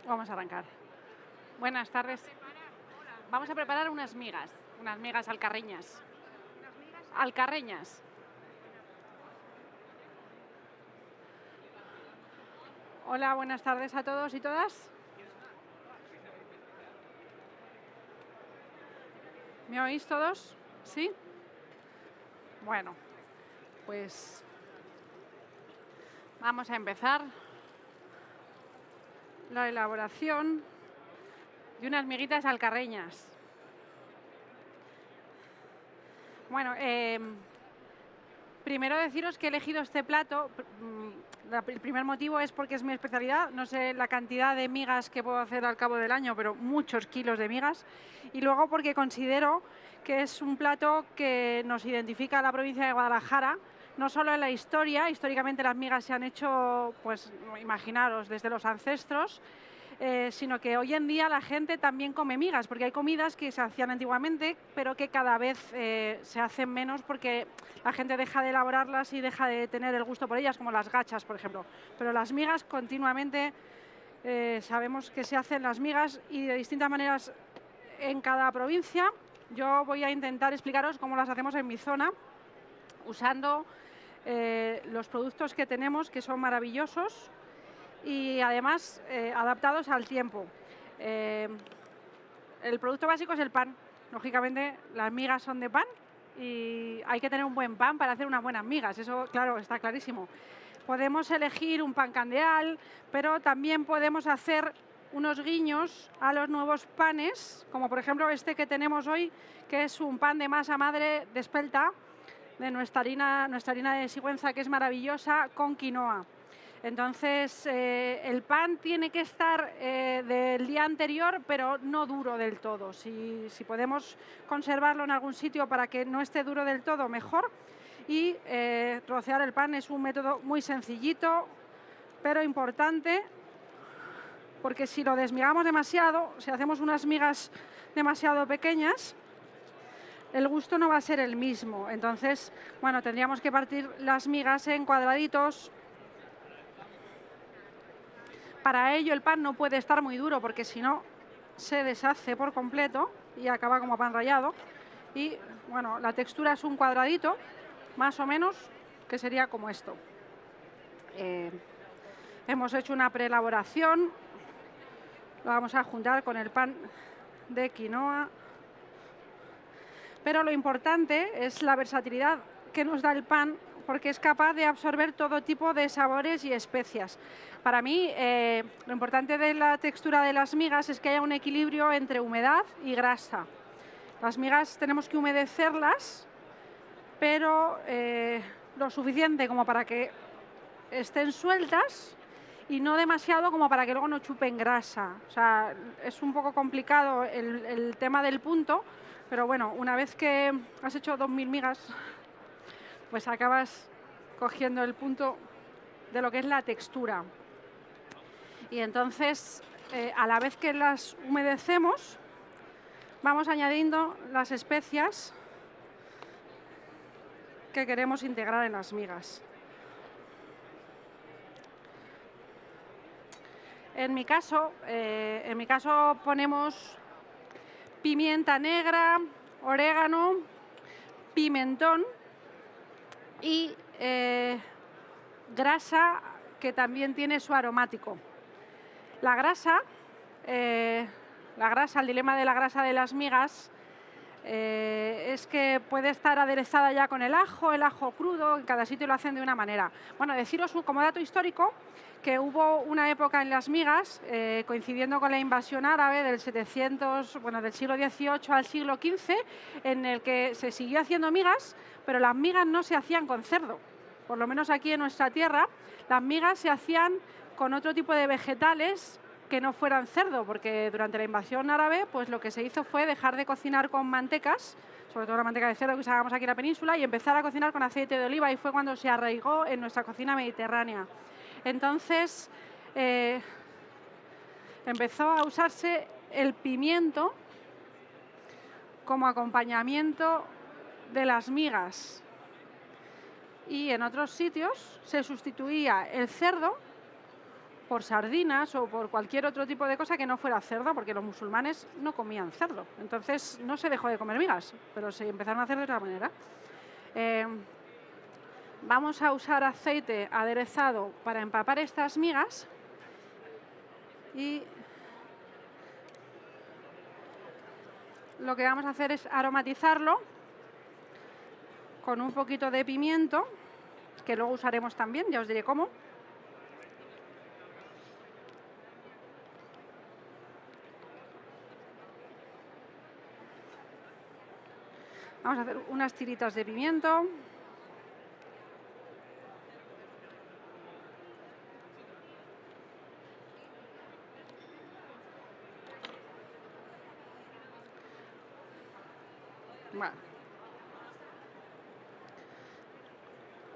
Vamos a arrancar. Buenas tardes. Vamos a preparar unas migas alcarreñas. Alcarreñas. Hola, buenas tardes a todos y todas. ¿Me oís todos? ¿Sí? Bueno, pues vamos a empezar la elaboración de unas miguitas alcarreñas. Bueno, primero deciros que he elegido este plato. El primer motivo es porque es mi especialidad. No sé la cantidad de migas que puedo hacer al cabo del año, pero muchos kilos de migas. Y luego porque considero que es un plato que nos identifica a la provincia de Guadalajara, no solo en la historia. Históricamente las migas se han hecho, pues imaginaros, desde los ancestros, sino que hoy en día la gente también come migas, porque hay comidas que se hacían antiguamente, pero que cada vez se hacen menos porque la gente deja de elaborarlas y deja de tener el gusto por ellas, como las gachas, por ejemplo. Pero las migas continuamente sabemos que se hacen las migas y de distintas maneras en cada provincia. Yo voy a intentar explicaros cómo las hacemos en mi zona, usando los productos que tenemos, que son maravillosos, y además adaptados al tiempo. El producto básico es el pan. Lógicamente, las migas son de pan y hay que tener un buen pan para hacer unas buenas migas. Eso, claro, está clarísimo. Podemos elegir un pan candeal, pero también podemos hacer unos guiños a los nuevos panes, como por ejemplo este que tenemos hoy, que es un pan de masa madre de espelta, de nuestra harina de Sigüenza, que es maravillosa, con quinoa. Entonces, el pan tiene que estar del día anterior, pero no duro del todo. Si podemos conservarlo en algún sitio para que no esté duro del todo, mejor. Y trocear el pan es un método muy sencillito, pero importante, porque si lo desmigamos demasiado, si hacemos unas migas demasiado pequeñas, el gusto no va a ser el mismo. Entonces, bueno, tendríamos que partir las migas en cuadraditos. Para ello el pan no puede estar muy duro porque si no se deshace por completo y acaba como pan rallado. Y bueno, la textura es un cuadradito, más o menos, que sería como esto. Hemos hecho una preelaboración, lo vamos a juntar con el pan de quinoa. Pero lo importante es la versatilidad que nos da el pan, porque es capaz de absorber todo tipo de sabores y especias. Para mí, lo importante de la textura de las migas es que haya un equilibrio entre humedad y grasa. Las migas tenemos que humedecerlas, pero lo suficiente como para que estén sueltas y no demasiado como para que luego no chupen grasa. O sea, es un poco complicado el tema del punto, pero bueno, una vez que has hecho 2000 migas, pues acabas cogiendo el punto de lo que es la textura. Y entonces, a la vez que las humedecemos, vamos añadiendo las especias que queremos integrar en las migas. En mi caso ponemos pimienta negra, orégano, pimentón y grasa, que también tiene su aromático. La grasa, el dilema de la grasa de las migas es que puede estar aderezada ya con el ajo crudo, en cada sitio lo hacen de una manera. Bueno, deciros como dato histórico que hubo una época en las migas, coincidiendo con la invasión árabe del siglo XVIII al siglo XV, en el que se siguió haciendo migas, pero las migas no se hacían con cerdo. Por lo menos aquí en nuestra tierra, las migas se hacían con otro tipo de vegetales que no fueran cerdo, porque durante la invasión árabe, pues lo que se hizo fue dejar de cocinar con mantecas, sobre todo la manteca de cerdo que usábamos aquí en la península, y empezar a cocinar con aceite de oliva, y fue cuando se arraigó en nuestra cocina mediterránea. Entonces, empezó a usarse el pimiento como acompañamiento de las migas. Y en otros sitios se sustituía el cerdo por sardinas o por cualquier otro tipo de cosa que no fuera cerdo, porque los musulmanes no comían cerdo. Entonces no se dejó de comer migas, pero se empezaron a hacer de otra manera. Vamos a usar aceite aderezado para empapar estas migas y lo que vamos a hacer es aromatizarlo con un poquito de pimiento, que luego usaremos también, ya os diré cómo. Vamos a hacer unas tiritas de pimiento. Bueno.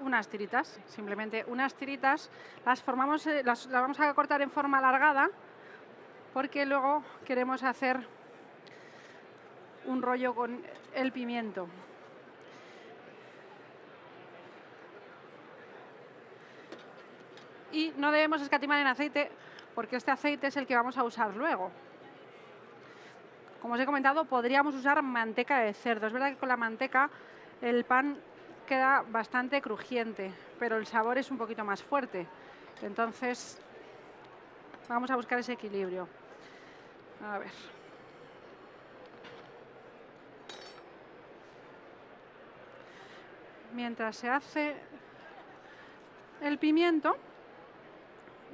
Unas tiritas, simplemente unas tiritas. Las formamos, las vamos a cortar en forma alargada porque luego queremos hacer un rollo con el pimiento. Y no debemos escatimar en aceite porque este aceite es el que vamos a usar luego. Como os he comentado, podríamos usar manteca de cerdo. Es verdad que con la manteca el pan queda bastante crujiente, pero el sabor es un poquito más fuerte. Entonces, vamos a buscar ese equilibrio. A ver. Mientras se hace el pimiento,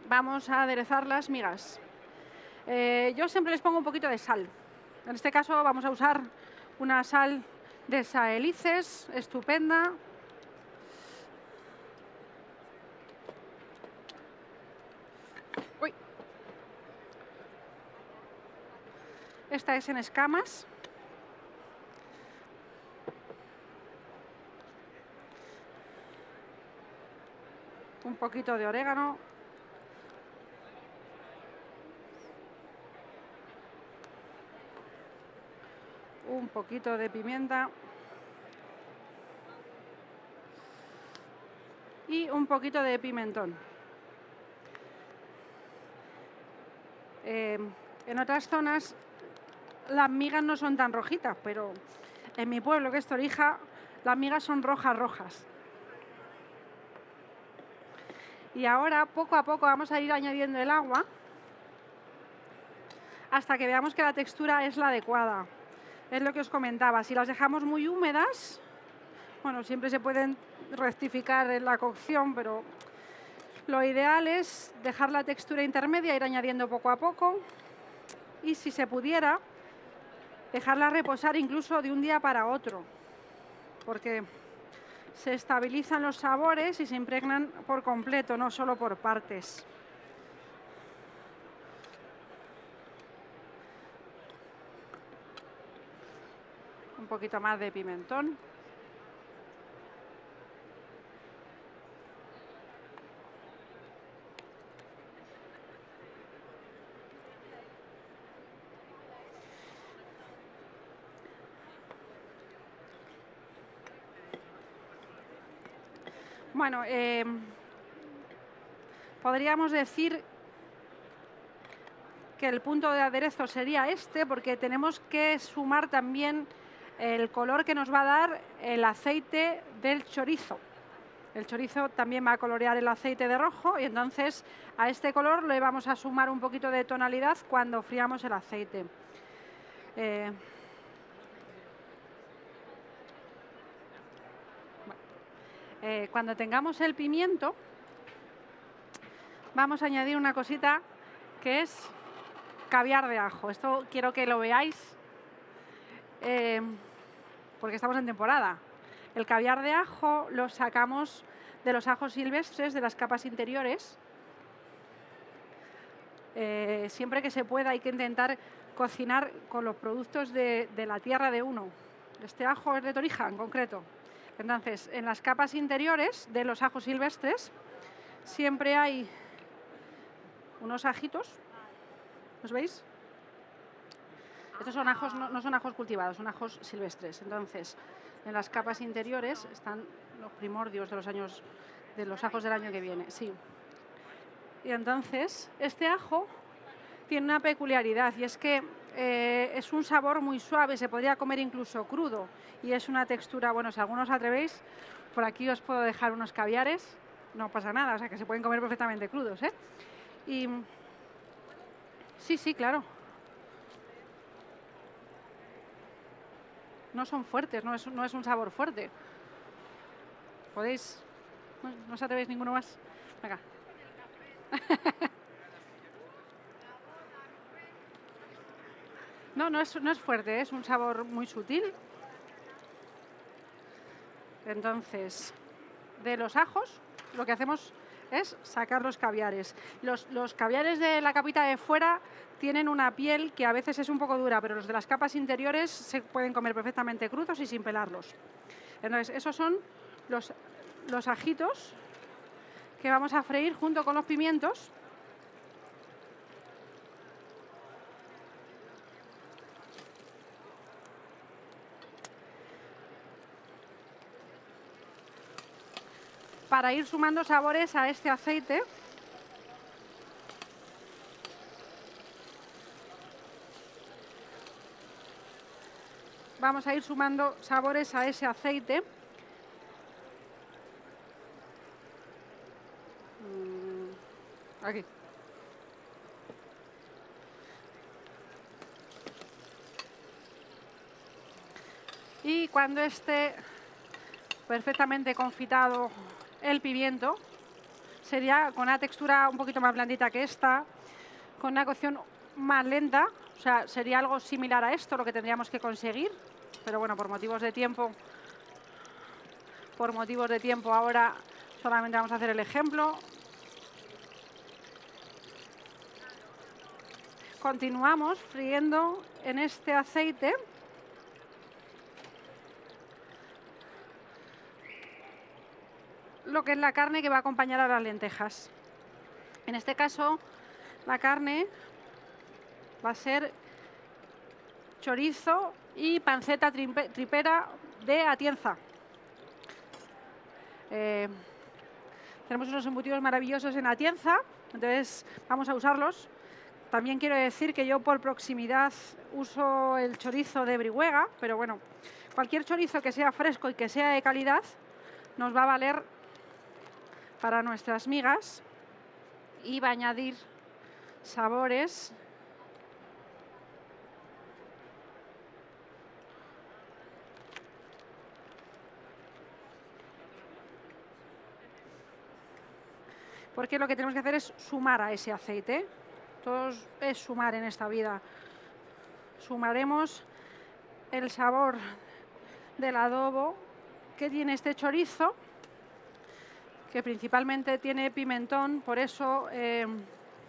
vamos a aderezar las migas. Yo siempre les pongo un poquito de sal. En este caso vamos a usar una sal de Saelices, estupenda. Uy. Esta es en escamas. Un poquito de orégano. Un poquito de pimienta. Y un poquito de pimentón. En otras zonas las migas no son tan rojitas, pero en mi pueblo, que es Torija, las migas son rojas. Y ahora, poco a poco, vamos a ir añadiendo el agua hasta que veamos que la textura es la adecuada. Es lo que os comentaba, si las dejamos muy húmedas, bueno, siempre se pueden rectificar en la cocción, pero lo ideal es dejar la textura intermedia, ir añadiendo poco a poco, y si se pudiera, dejarla reposar incluso de un día para otro, porque se estabilizan los sabores y se impregnan por completo, no solo por partes. Un poquito más de pimentón. Bueno, podríamos decir que el punto de aderezo sería este, porque tenemos que sumar también el color que nos va a dar el aceite del chorizo. El chorizo también va a colorear el aceite de rojo y entonces a este color le vamos a sumar un poquito de tonalidad cuando friamos el aceite. Cuando tengamos el pimiento, vamos a añadir una cosita que es caviar de ajo. Esto quiero que lo veáis porque estamos en temporada. El caviar de ajo lo sacamos de los ajos silvestres, de las capas interiores. Siempre que se pueda hay que intentar cocinar con los productos de la tierra de uno. Este ajo es de Torija en concreto. Entonces, en las capas interiores de los ajos silvestres siempre hay unos ajitos. ¿Los veis? Estos son ajos, no son ajos cultivados, son ajos silvestres. Entonces, en las capas interiores están los primordios de los ajos del año que viene. Sí. Y entonces este ajo tiene una peculiaridad y es que es un sabor muy suave, se podría comer incluso crudo y es una textura, bueno, si algunos os atrevéis, por aquí os puedo dejar unos caviares, no pasa nada, o sea que se pueden comer perfectamente crudos, ¿eh? Y sí, sí, claro, no son fuertes, no es un sabor fuerte. Podéis, no os atrevéis ninguno más. Venga. No, no es fuerte, es un sabor muy sutil. Entonces, de los ajos, lo que hacemos es sacar los caviares. Los caviares de la capita de fuera tienen una piel que a veces es un poco dura, pero los de las capas interiores se pueden comer perfectamente crudos y sin pelarlos. Entonces, esos son los ajitos que vamos a freír junto con los pimientos. Para ir sumando sabores a este aceite. Vamos a ir sumando sabores a ese aceite. Aquí. Y cuando esté perfectamente confitado el pimiento, sería con una textura un poquito más blandita que esta, con una cocción más lenta, o sea, sería algo similar a esto lo que tendríamos que conseguir, pero bueno, por motivos de tiempo ahora solamente vamos a hacer el ejemplo. Continuamos friendo en este aceite. Lo que es la carne que va a acompañar a las lentejas. En este caso, la carne va a ser chorizo y panceta tripera de Atienza. Tenemos unos embutidos maravillosos en Atienza, entonces vamos a usarlos. También quiero decir que yo por proximidad uso el chorizo de Brihuega, pero bueno, cualquier chorizo que sea fresco y que sea de calidad nos va a valer para nuestras migas y va a añadir sabores. Porque lo que tenemos que hacer es sumar a ese aceite. Todo es sumar en esta vida. Sumaremos el sabor del adobo que tiene este chorizo, que principalmente tiene pimentón, por eso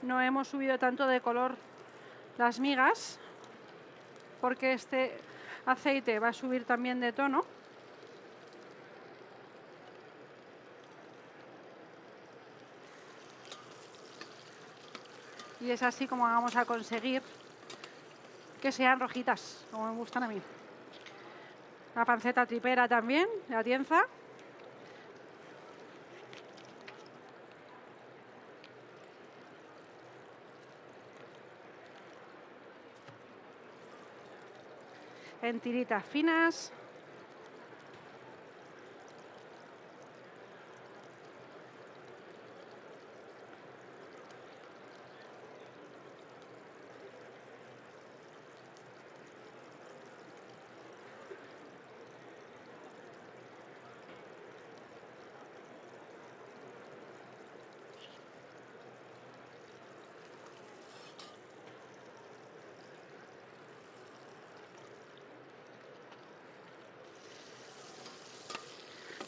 no hemos subido tanto de color las migas, porque este aceite va a subir también de tono. Y es así como vamos a conseguir que sean rojitas, como me gustan a mí. La panceta tripera también, de Atienza. En tiritas finas.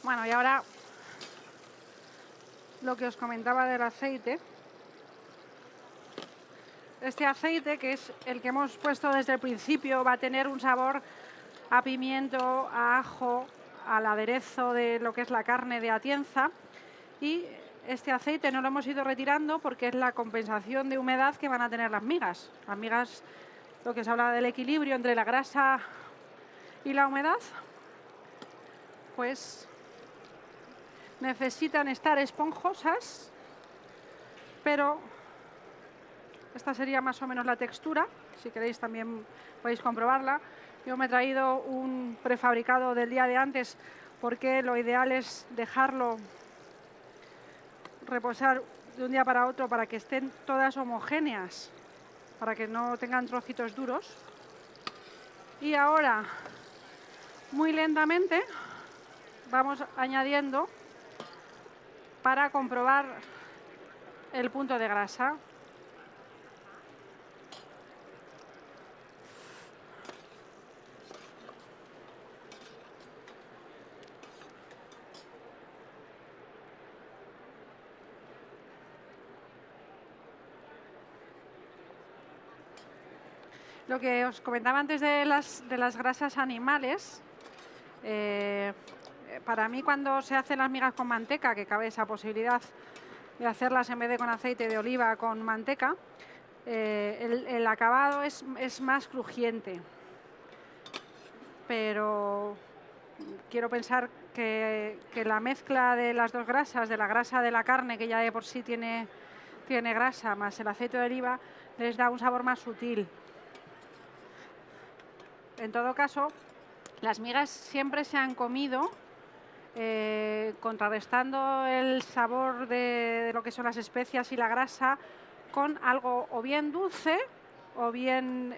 Bueno, y ahora lo que os comentaba del aceite. Este aceite, que es el que hemos puesto desde el principio, va a tener un sabor a pimiento, a ajo, al aderezo de lo que es la carne de Atienza. Y este aceite no lo hemos ido retirando porque es la compensación de humedad que van a tener las migas. Las migas, lo que se habla del equilibrio entre la grasa y la humedad, pues necesitan estar esponjosas, pero esta sería más o menos la textura. Si queréis también podéis comprobarla. Yo me he traído un prefabricado del día de antes porque lo ideal es dejarlo reposar de un día para otro para que estén todas homogéneas, para que no tengan trocitos duros. Y ahora, muy lentamente, vamos añadiendo para comprobar el punto de grasa. Lo que os comentaba antes de las grasas animales, para mí cuando se hacen las migas con manteca, que cabe esa posibilidad de hacerlas en vez de con aceite de oliva con manteca, el acabado es más crujiente. Pero quiero pensar que la mezcla de las dos grasas, de la grasa de la carne, que ya de por sí tiene grasa, más el aceite de oliva, les da un sabor más sutil. En todo caso, las migas siempre se han comido contrarrestando el sabor de lo que son las especias y la grasa con algo o bien dulce o bien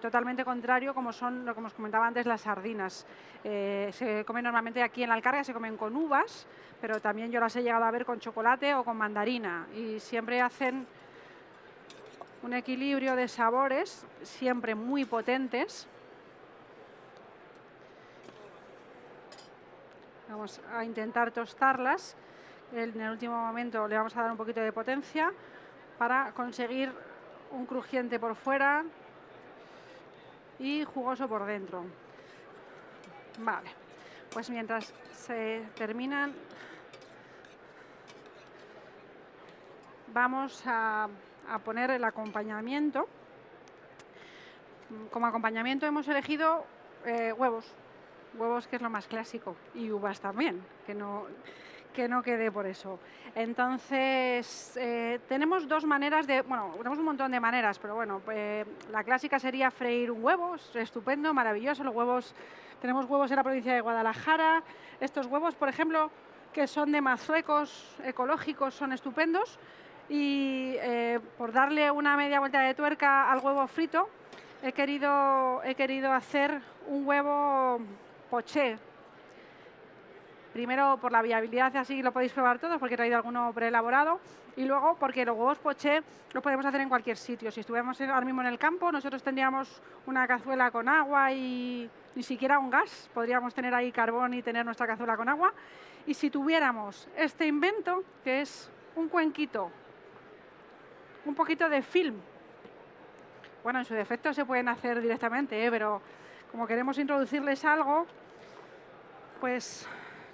totalmente contrario, como son lo que os comentaba antes, las sardinas. Se comen normalmente aquí en la Alcarria, se comen con uvas, pero también yo las he llegado a ver con chocolate o con mandarina, y siempre hacen un equilibrio de sabores, siempre muy potentes. Vamos a intentar tostarlas. En el último momento le vamos a dar un poquito de potencia para conseguir un crujiente por fuera y jugoso por dentro. Vale, pues mientras se terminan, vamos a poner el acompañamiento. Como acompañamiento hemos elegido huevos, que es lo más clásico, y uvas también, que no quede por eso. Entonces, tenemos dos maneras tenemos un montón de maneras, pero bueno, la clásica sería freír un huevo, es estupendo, maravilloso. Tenemos huevos en la provincia de Guadalajara. Estos huevos, por ejemplo, que son de Marruecos, ecológicos, son estupendos. Y por darle una media vuelta de tuerca al huevo frito, he querido hacer un huevo poché. Primero por la viabilidad, así lo podéis probar todos, porque he traído alguno preelaborado. Y luego porque los huevos poché los podemos hacer en cualquier sitio. Si estuviéramos ahora mismo en el campo, nosotros tendríamos una cazuela con agua y ni siquiera un gas. Podríamos tener ahí carbón y tener nuestra cazuela con agua. Y si tuviéramos este invento, que es un cuenquito, un poquito de film. Bueno, en su defecto se pueden hacer directamente, pero como queremos introducirles algo, pues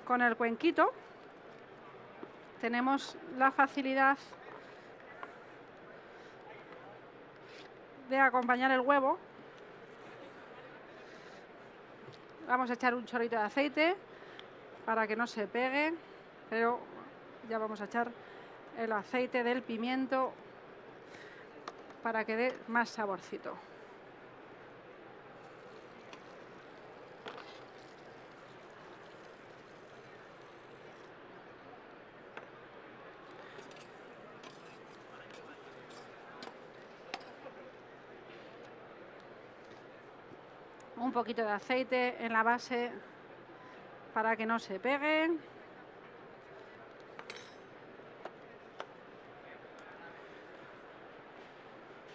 con el cuenquito tenemos la facilidad de acompañar el huevo. Vamos a echar un chorrito de aceite para que no se pegue, pero ya vamos a echar el aceite del pimiento para que dé más saborcito. Un poquito de aceite en la base para que no se pegue.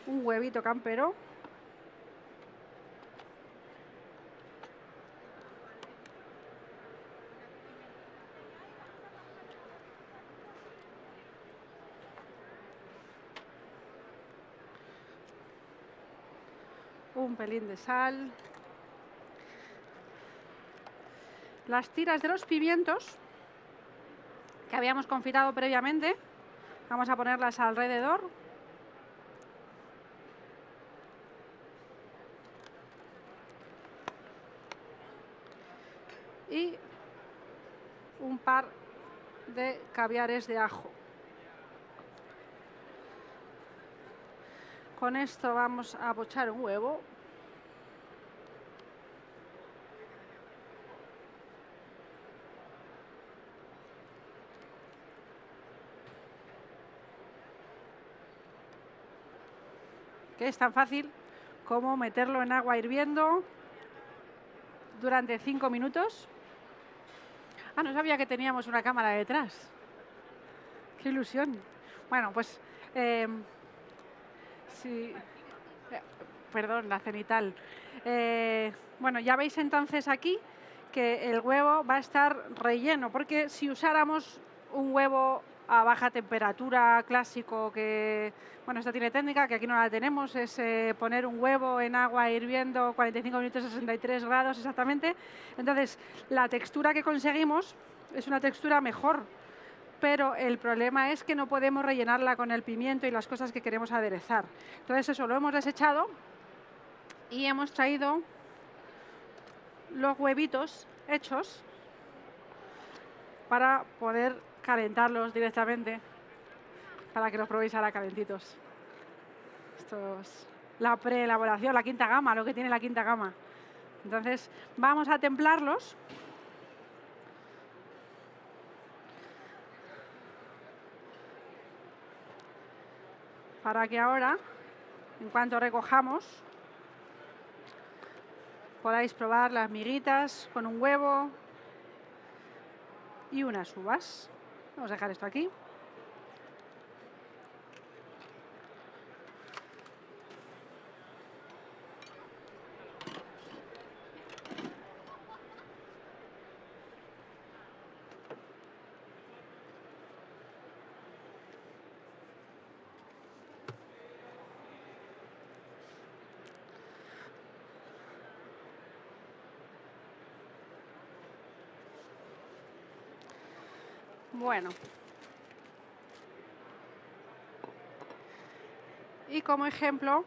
Un huevito campero. Un pelín de sal. Las tiras de los pimientos que habíamos confitado previamente, vamos a ponerlas alrededor. Y un par de caviares de ajo. Con esto vamos a pochar un huevo. Que es tan fácil como meterlo en agua hirviendo durante 5 minutos. Ah, no sabía que teníamos una cámara detrás. ¡Qué ilusión! Bueno, pues sí, perdón, la cenital. Bueno, ya veis entonces aquí que el huevo va a estar relleno, porque si usáramos un huevo a baja temperatura clásico, que, bueno, esta tiene técnica, que aquí no la tenemos, es poner un huevo en agua hirviendo 45 minutos a 63 grados exactamente. Entonces, la textura que conseguimos es una textura mejor, pero el problema es que no podemos rellenarla con el pimiento y las cosas que queremos aderezar. Entonces, eso lo hemos desechado y hemos traído los huevitos hechos para poder calentarlos directamente, para que los probéis ahora calentitos. Esto es la preelaboración, la quinta gama, lo que tiene la quinta gama. Entonces, vamos a templarlos. Para que ahora, en cuanto recojamos, podáis probar las miguitas con un huevo y unas uvas. Vamos a dejar esto aquí. Bueno. Y como ejemplo,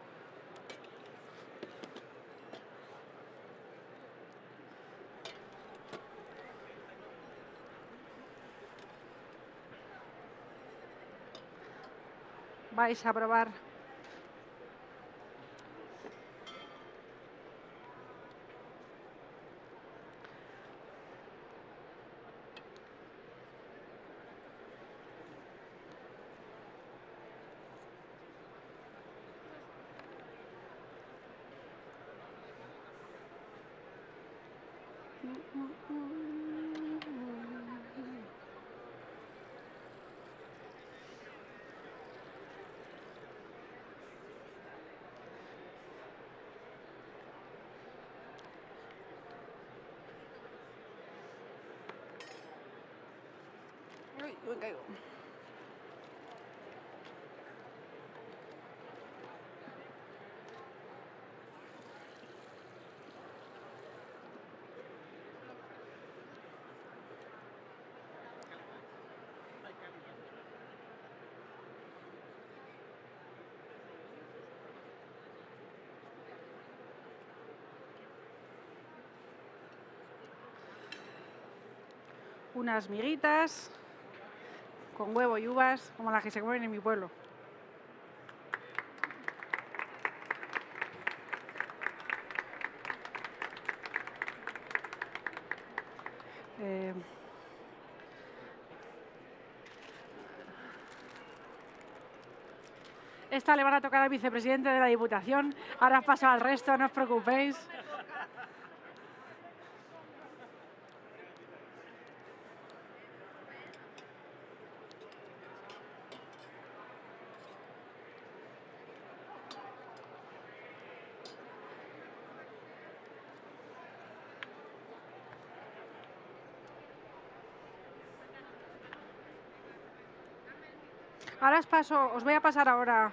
vais a probar me caigo. Unas miguitas con huevo y uvas, como las que se comen en mi pueblo. Esta le van a tocar al vicepresidente de la Diputación. Ahora paso al resto, no os preocupéis. Ahora os voy a pasar ahora